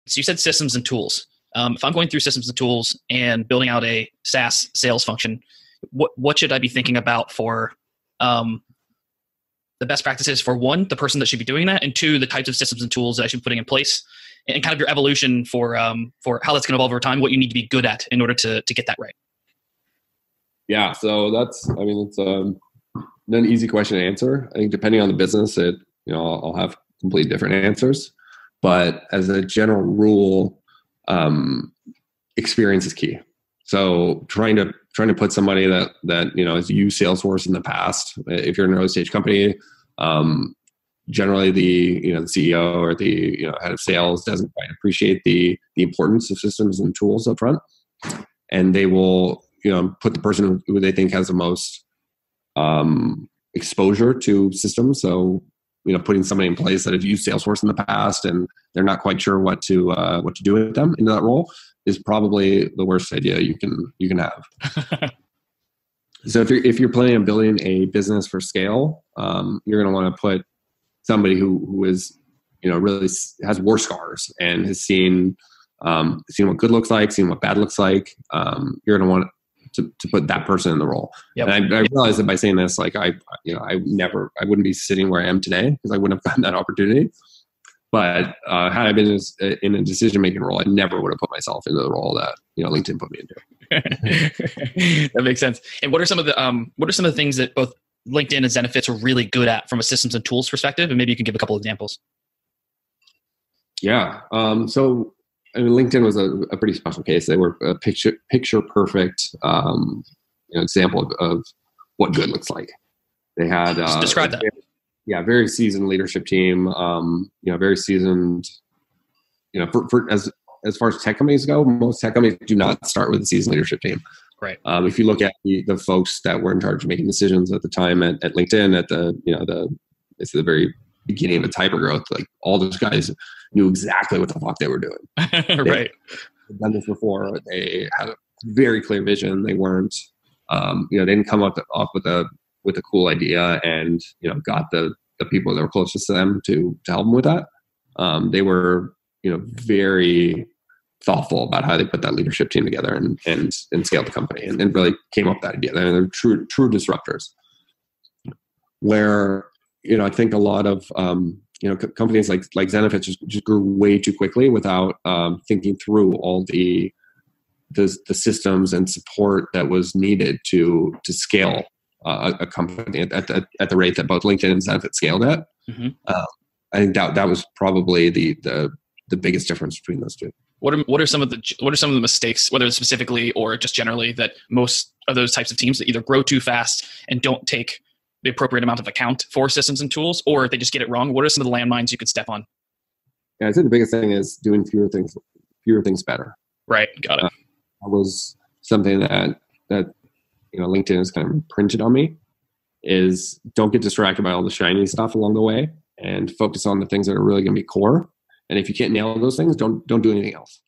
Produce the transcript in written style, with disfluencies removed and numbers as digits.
So you said systems and tools. If I'm going through systems and tools and building out a SaaS sales function, what should I be thinking about for the best practices for one, the person that should be doing that, and two, the types of systems and tools that I should be putting in place, and kind of your evolution for how that's going to evolve over time, what you need to be good at in order to get that right. Yeah, so it's an easy question to answer. I think depending on the business, I'll have completely different answers. But as a general rule, experience is key. So trying to put somebody that has used Salesforce in the past. If you're an early stage company, generally the CEO or the head of sales doesn't quite appreciate the importance of systems and tools up front, and they will put the person who they think has the most exposure to systems. So putting somebody in place that has used Salesforce in the past and they're not quite sure what to do with them into that role is probably the worst idea you can have. So if you're planning on building a business for scale, you're going to want to put somebody who is really has war scars and has seen what good looks like, seen what bad looks like. You're going to want to put that person in the role. Yep. And I realize that by saying this, like I wouldn't be sitting where I am today because I wouldn't have gotten that opportunity. But had I been in a decision-making role, I never would have put myself into the role that LinkedIn put me into. That makes sense. And what are some of the things that both LinkedIn and Zenefits are really good at from a systems and tools perspective? And maybe you can give a couple of examples. Yeah. So LinkedIn was a pretty special case. They were a picture perfect example of what good looks like. They had just describe that. Yeah, very seasoned leadership team. Very seasoned. For as far as tech companies go, most tech companies do not start with a seasoned leadership team. Right. If you look at the folks that were in charge of making decisions at the time at LinkedIn, at the very beginning of its hypergrowth, like all those guys knew exactly what the fuck they were doing. Right. They've done this before. They had a very clear vision. They weren't, they didn't come up with a cool idea and got the people that were closest to them to help them with that. They were very thoughtful about how they put that leadership team together and scaled the company and really came up with that idea. They're true disruptors. Where I think a lot of companies like Zenefits just grew way too quickly without thinking through all the systems and support that was needed to scale a company at the rate that both LinkedIn and Zenefits scaled at. Mm-hmm. I think that was probably the biggest difference between those two. What are some of the mistakes, whether specifically or just generally, that most of those types of teams that either grow too fast and don't take the appropriate amount of account for systems and tools, or they just get it wrong? What are some of the landmines you could step on? Yeah, I think the biggest thing is doing fewer things better. Right. Got it. That was something that LinkedIn has kind of printed on me, is don't get distracted by all the shiny stuff along the way and focus on the things that are really going to be core. And if you can't nail those things, don't do anything else.